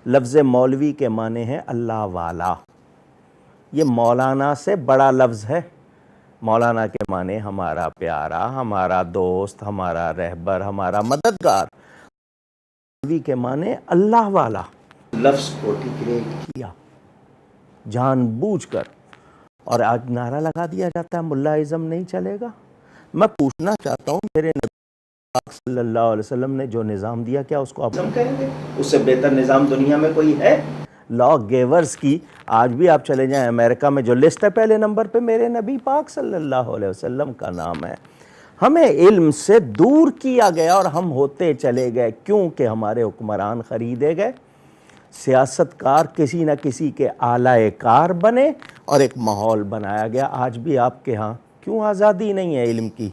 لفظ مولوی کے معنی ہے اللہ والا. یہ مولانا سے بڑا لفظ ہے. مولانا کے معنی ہمارا پیارا، ہمارا دوست، ہمارا رہبر، ہمارا مددگار. مولوی کے معنی اللہ والا. لفظ کو ڈیگریڈ کیا جان بوجھ کر، اور آج نعرہ لگا دیا جاتا ہے ملا ازم نہیں چلے گا. میں پوچھنا چاہتا ہوں میرے نبی پاک صلی اللہ علیہ وسلم نے جو نظام دیا، کیا اس کو آپ کہیں گے اس سے بہتر نظام دنیا میں کوئی ہے؟ لا گیورز کی آج بھی آپ چلے جائیں امریکہ میں جو لسٹ ہے، پہلے نمبر پہ میرے نبی پاک صلی اللہ علیہ وسلم کا نام ہے. ہمیں علم سے دور کیا گیا اور ہم ہوتے چلے گئے کیونکہ ہمارے حکمران خریدے گئے، سیاست کار کسی نہ کسی کے آلائے کار بنے اور ایک ماحول بنایا گیا. آج بھی آپ کے ہاں کیوں آزادی نہیں ہے علم کی؟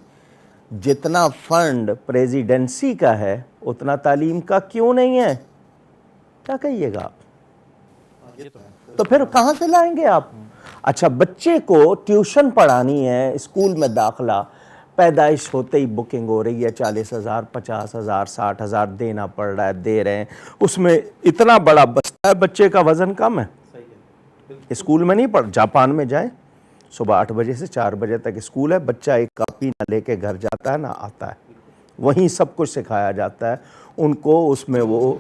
جتنا فنڈ پریزیڈنسی کا ہے اتنا تعلیم کا کیوں نہیں ہے؟ کیا کہیے گا آپ؟ تو پھر کہاں سے لائیں گے آپ؟ اچھا، بچے کو ٹیوشن پڑھانی ہے، اسکول میں داخلہ، پیدائش ہوتے ہی بکنگ ہو رہی ہے، 40,000 50,000 60,000 دینا پڑ رہا ہے، دے رہے ہیں. اس میں اتنا بڑا بستہ ہے، بچے کا وزن کم ہے. اسکول میں نہیں پڑھ، جاپان میں جائیں، صبح 8 بجے سے 4 بجے تک اسکول ہے، بچہ ایک کاپی نہ لے کے گھر جاتا ہے نہ آتا ہے. وہیں سب کچھ سکھایا جاتا ہے ان کو. اس میں وہ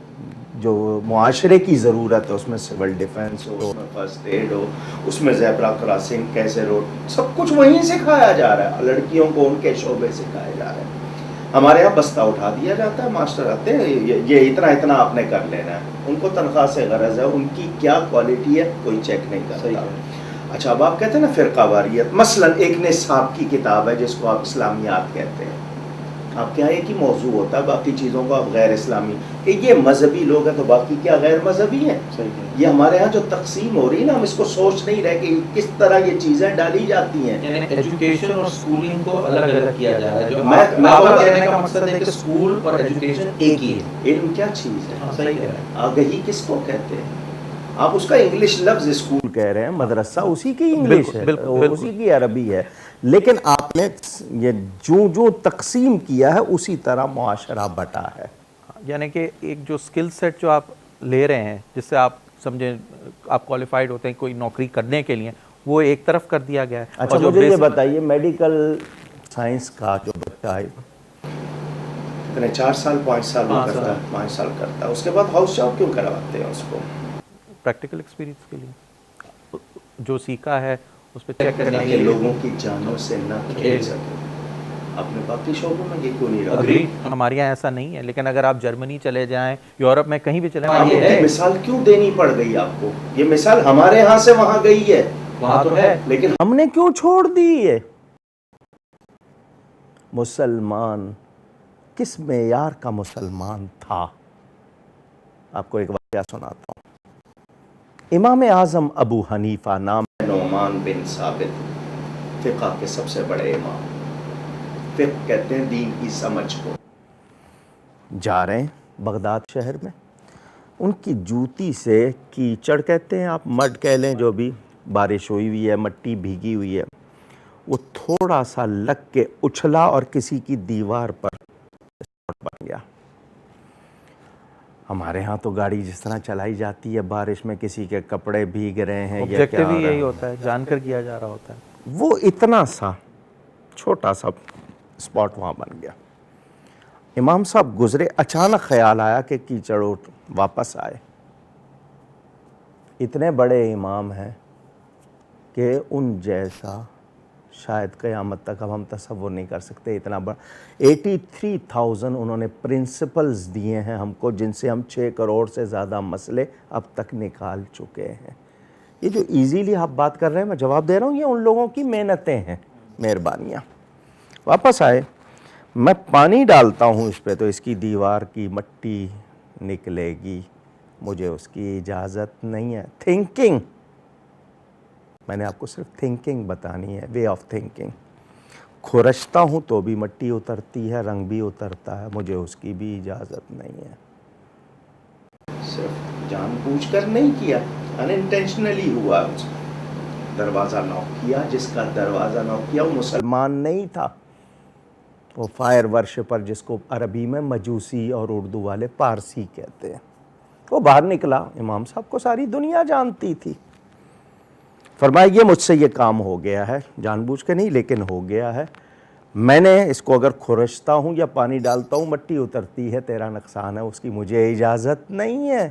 جو معاشرے کی ضرورت ہے، اس میں سول ڈیفنس ہو، اس میں فرسٹ ایڈ ہو، اس میں زیبرا کراسنگ کیسے روڈ، سب کچھ وہیں سکھایا جا رہا ہے. لڑکیوں کو ان کے شعبے سکھائے جا رہے ہیں. ہمارے یہاں بستہ اٹھا دیا جاتا ہے، ماسٹر آتے ہیں، یہ اتنا آپ نے کر لینا ہے. ان کو تنخواہ سے غرض ہے، ان کی کیا کوالٹی ہے کوئی چیک نہیں کرتا. اچھا، اب آپ کہتے ہیں نا فرقہ واریت، مثلا ایک نصاب کی کتاب ہے جس کو آپ اسلامیات کہتے ہیں. آپ کے یہاں ایک ہی موضوع ہوتا ہے، باقی چیزوں کو آپ غیر اسلامی، کہ یہ مذہبی لوگ ہیں تو باقی کیا غیر مذہبی ہیں؟ یہ ہمارے ہاں جو تقسیم ہو رہی ہے نا، ہم اس کو سوچ نہیں رہے کہ کس طرح یہ چیزیں ڈالی جاتی ہیں. یعنی ایجوکیشن اور اسکولنگ کو الگ الگ کیا جا رہا ہے. جو میں آپ کا کہنے کا مقصد ہے کہ اسکول اور ایجوکیشن ایک ہی ہے. علم کیا چیز ہے؟ صحیح کہہ رہے ہیں. آگہی کس کو کہتے ہیں؟ آپ اس کا انگلش لفظ اسکول کہہ رہے ہیں، مدرسہ اسی کی انگلش ہے، اسی کی عربی ہے. لیکن آپ نے یہ جو تقسیم کیا ہے اسی طرح معاشرہ بٹا ہے. یعنی کہ ایک جو سکل سیٹ جو آپ لے رہے ہیں، جس سے آپ سمجھیں آپ کوالیفائڈ ہوتے ہیں کوئی نوکری کرنے کے لیے، وہ ایک طرف کر دیا گیا ہے. اچھا، مجھے یہ بتائیے میڈیکل سائنس کا جو بچہ ہے اتنے 4 سال 5 سال وہ کرتا ہے، 5 سال کرتا ہے، اس کے بعد ہاؤس جاب کیوں کرواتے ہیں اس کو؟ پریکٹیکل ایکسپیرینس کے لیے جو سیکھا ہے اس پہ چیک کرنے کے لوگوں کی جانوں سے نہ کھیل سکے. اپنے باقی شعبوں میں یہ کیوں نہیں رہا؟ ہمارے یہاں ایسا نہیں ہے، لیکن اگر آپ جرمنی چلے جائیں، یورپ میں کہیں بھی چلے جائیں، یہ مثال کیوں دینی پڑ گئی آپ کو؟ یہ مثال ہمارے ہاں سے وہاں گئی ہے، وہاں تو ہے، لیکن ہم نے کیوں چھوڑ دی ہے؟ مسلمان کس معیار کا مسلمان تھا؟ آپ کو ایک واقعہ سناتا ہوں. امام اعظم ابو حنیفہ، نام نعمان بن ثابت، فقہ کے سب سے بڑے امام. فقہ کہتے ہیں دین کی سمجھ کو. جا رہے ہیں بغداد شہر میں، ان کی جوتی سے کیچڑ کہتے ہیں آپ، مڈ کہہ لیں، جو بھی بارش ہوئی ہوئی ہے، مٹی بھیگی ہوئی ہے، وہ تھوڑا سا لگ کے اچھلا اور کسی کی دیوار پر بن گیا. ہمارے ہاں تو گاڑی جس طرح چلائی جاتی ہے بارش میں، کسی کے کپڑے بھیگ رہے ہیں، آبجیکٹیو ہی یہی ہوتا ہے، جان کر کیا جا رہا ہوتا ہے. وہ اتنا سا چھوٹا سا اسپاٹ وہاں بن گیا. امام صاحب گزرے، اچانک خیال آیا کہ کیچڑ اٹھ واپس آئے. اتنے بڑے امام ہیں کہ ان جیسا شاید قیامت تک اب ہم تصور نہیں کر سکتے. اتنا بڑا 83,000 انہوں نے پرنسپلز دیے ہیں ہم کو، جن سے ہم 6 کروڑ سے زیادہ مسئلے اب تک نکال چکے ہیں. یہ جو ایزیلی آپ بات کر رہے ہیں، میں جواب دے رہا ہوں، یہ ان لوگوں کی محنتیں ہیں، مہربانیاں. واپس آئے، میں پانی ڈالتا ہوں اس پہ تو اس کی دیوار کی مٹی نکلے گی، مجھے اس کی اجازت نہیں ہے. تھنکنگ، میں نے آپ کو صرف تھنکنگ بتانی ہے، وے آف تھنکنگ. کھرچتا ہوں تو بھی مٹی اترتی ہے، رنگ بھی اترتا ہے، مجھے اس کی بھی اجازت نہیں ہے. صرف جان بوجھ کر نہیں کیا، انٹینشنلی ہوا. دروازہ نوک کیا، جس کا دروازہ نوک کیا وہ مسلمان نہیں تھا، وہ فائر ورشپر، جس کو عربی میں مجوسی اور اردو والے پارسی کہتے ہیں. وہ باہر نکلا، امام صاحب کو ساری دنیا جانتی تھی. فرمایا یہ مجھ سے یہ کام ہو گیا ہے، جان بوجھ کے نہیں لیکن ہو گیا ہے، میں نے اس کو اگر کھرچتا ہوں یا پانی ڈالتا ہوں مٹی اترتی ہے، تیرا نقصان ہے، اس کی مجھے اجازت نہیں ہے،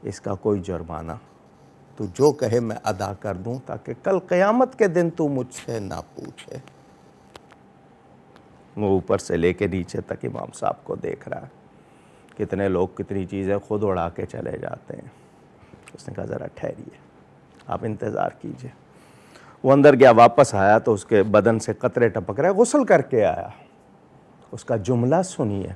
اس کا کوئی جرمانہ تو جو کہے میں ادا کر دوں تاکہ کل قیامت کے دن تو مجھ سے نہ پوچھے. وہ اوپر سے لے کے نیچے تک امام صاحب کو دیکھ رہا ہے. کتنے لوگ کتنی چیزیں خود اڑا کے چلے جاتے ہیں. اس نے کہا ذرا ٹھہریے، آپ انتظار کیجئے. وہ اندر گیا، واپس آیا تو اس کے بدن سے قطرے ٹپک رہے، غسل کر کے آیا. اس کا جملہ سنیے.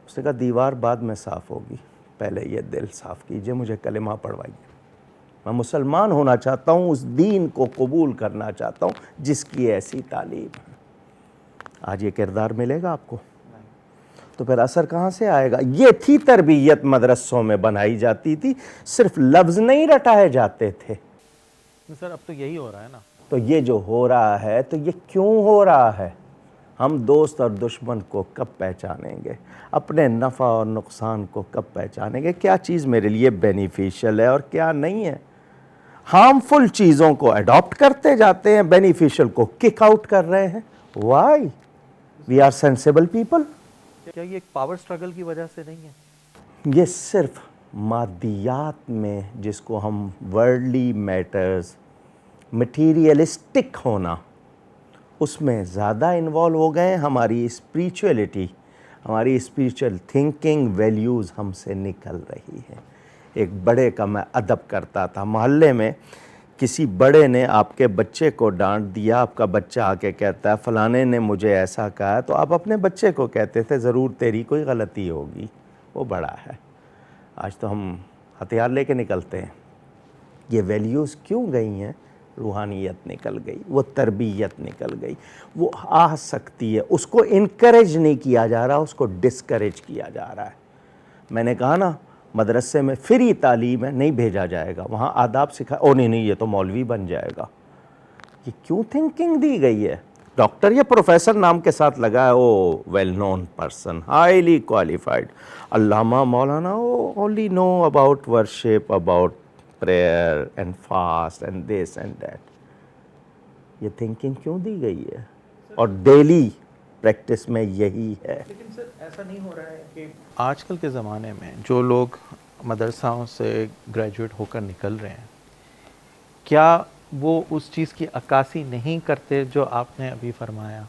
اس نے کہا دیوار بعد میں صاف ہوگی، پہلے یہ دل صاف کیجئے، مجھے کلمہ پڑھوائیے. میں مسلمان ہونا چاہتا ہوں، اس دین کو قبول کرنا چاہتا ہوں جس کی ایسی تعلیم ہے. آج یہ کردار ملے گا آپ کو؟ تو پھر اثر کہاں سے آئے گا؟ یہ تھی تربیت مدرسوں میں بنائی جاتی تھی، صرف لفظ نہیں رٹائے جاتے تھے. سر اب تو یہی ہو رہا ہے نا. تو یہ جو ہو رہا ہے تو یہ کیوں ہو رہا ہے؟ ہم دوست اور دشمن کو کب پہچانیں گے؟ اپنے نفع اور نقصان کو کب پہچانیں گے؟ کیا چیز میرے لیے بینیفیشل ہے اور کیا نہیں ہے؟ ہارمفل چیزوں کو اڈاپٹ کرتے جاتے ہیں، بینیفیشل کو کک آؤٹ کر رہے ہیں. Why? We are sensible people. کیا یہ ایک پاور سٹرگل کی وجہ سے نہیں ہے؟ یہ صرف مادیات میں، جس کو ہم ورلڈلی میٹرز، مٹیریلسٹک ہونا، اس میں زیادہ انوالو ہو گئے. ہماری اسپریچولیٹی، ہماری اسپریچول تھنکنگ، ویلیوز ہم سے نکل رہی ہے. ایک بڑے کا میں ادب کرتا تھا محلے میں، کسی بڑے نے آپ کے بچے کو ڈانٹ دیا، آپ کا بچہ آ کے کہتا ہے فلانے نے مجھے ایسا کہا، تو آپ اپنے بچے کو کہتے تھے ضرور تیری کوئی غلطی ہوگی، وہ بڑا ہے. آج تو ہم ہتھیار لے کے نکلتے ہیں. یہ ویلیوز کیوں گئی ہیں؟ روحانیت نکل گئی، وہ تربیت نکل گئی. وہ آ سکتی ہے، اس کو انکریج نہیں کیا جا رہا، اس کو ڈسکریج کیا جا رہا ہے. میں نے کہا نا مدرسے میں فری تعلیم ہے، نہیں بھیجا جائے گا وہاں، آداب سکھا، او نہیں یہ تو مولوی بن جائے گا. یہ کیوں تھنکنگ دی گئی ہے؟ ڈاکٹر یا پروفیسر نام کے ساتھ لگا ہے، a well known person, highly qualified. علامہ مولانا وہ only know about worship, about prayer and fast and this and that. یہ تھنکنگ کیوں دی گئی ہے؟ اور ڈیلی پریکٹس میں یہی ہے. لیکن سر ایسا نہیں ہو رہا ہے کہ آج کل کے زمانے میں جو لوگ مدرسوں سے گریجویٹ ہو کر نکل رہے ہیں، کیا وہ اس چیز کی عکاسی نہیں کرتے جو آپ نے ابھی فرمایا؟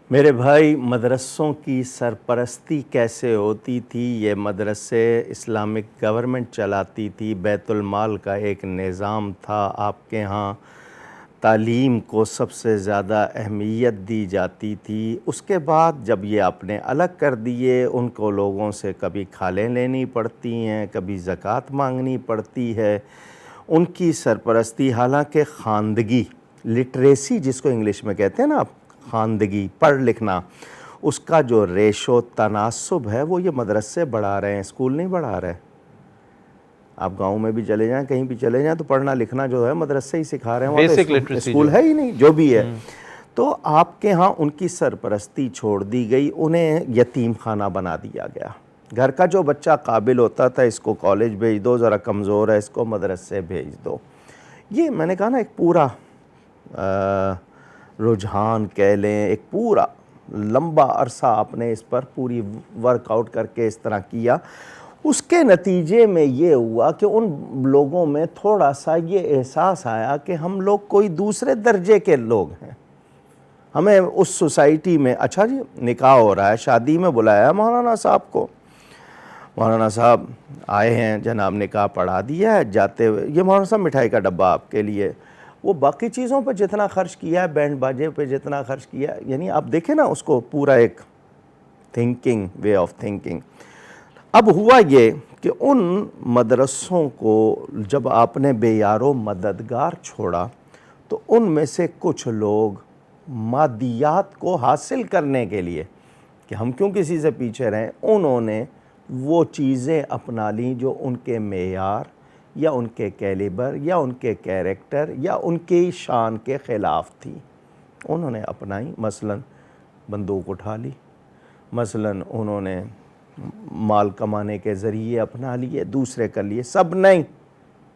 میرے بھائی، مدرسوں کی سرپرستی کیسے ہوتی تھی؟ یہ مدرسے اسلامک گورنمنٹ چلاتی تھی، بیت المال کا ایک نظام تھا. آپ کے ہاں تعلیم کو سب سے زیادہ اہمیت دی جاتی تھی. اس کے بعد جب یہ آپ نے الگ کر دیے، ان کو لوگوں سے کبھی کھالیں لینی پڑتی ہیں، کبھی زکوٰۃ مانگنی پڑتی ہے. ان کی سرپرستی، حالانکہ خواندگی، لٹریسی جس کو انگلش میں کہتے ہیں نا آپ، خواندگی، پڑھ لکھنا، اس کا جو ریشو تناسب ہے وہ یہ مدرسے بڑھا رہے ہیں، اسکول نہیں بڑھا رہے. آپ گاؤں میں بھی چلے جائیں، کہیں بھی چلے جائیں تو پڑھنا لکھنا جو ہے مدرسے ہی سکھا رہے ہیں، وہاں تو اسکول ہے ہی نہیں جو بھی ہے. تو آپ کے ہاں ان کی سرپرستی چھوڑ دی گئی، انہیں یتیم خانہ بنا دیا گیا. گھر کا جو بچہ قابل ہوتا تھا، اس کو کالج بھیج دو، ذرا کمزور ہے اس کو مدرسے بھیج دو. یہ میں نے کہا نا ایک پورا رجحان کہہ لیں، ایک پورا لمبا عرصہ آپ نے اس پر پوری ورک آؤٹ کر کے اس طرح کیا. اس کے نتیجے میں یہ ہوا کہ ان لوگوں میں تھوڑا سا یہ احساس آیا کہ ہم لوگ کوئی دوسرے درجے کے لوگ ہیں. ہمیں اس سوسائٹی میں، اچھا جی نکاح ہو رہا ہے، شادی میں بلایا مولانا صاحب کو، مولانا صاحب آئے ہیں، جناب نکاح پڑھا دیا ہے. جاتے ہوئے یہ مولانا صاحب مٹھائی کا ڈبہ آپ کے لیے. وہ باقی چیزوں پہ جتنا خرچ کیا ہے، بینڈ باجے پہ جتنا خرچ کیا ہے، یعنی آپ دیکھیں نا اس کو پورا ایک تھنکنگ، وے آف تھنکنگ. اب ہوا یہ کہ ان مدرسوں کو جب آپ نے بے یار و مددگار چھوڑا تو ان میں سے کچھ لوگ مادیات کو حاصل کرنے کے لیے کہ ہم کیوں کسی سے پیچھے رہیں، انہوں نے وہ چیزیں اپنا لیں جو ان کے معیار یا ان کے کیلیبر یا ان کے کیریکٹر یا ان کی شان کے خلاف تھی. انہوں نے اپنائی، مثلا بندوق اٹھا لی، مثلا انہوں نے مال کمانے کے ذریعے اپنا لیے، دوسرے کے لیے، سب نہیں.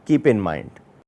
Keep in mind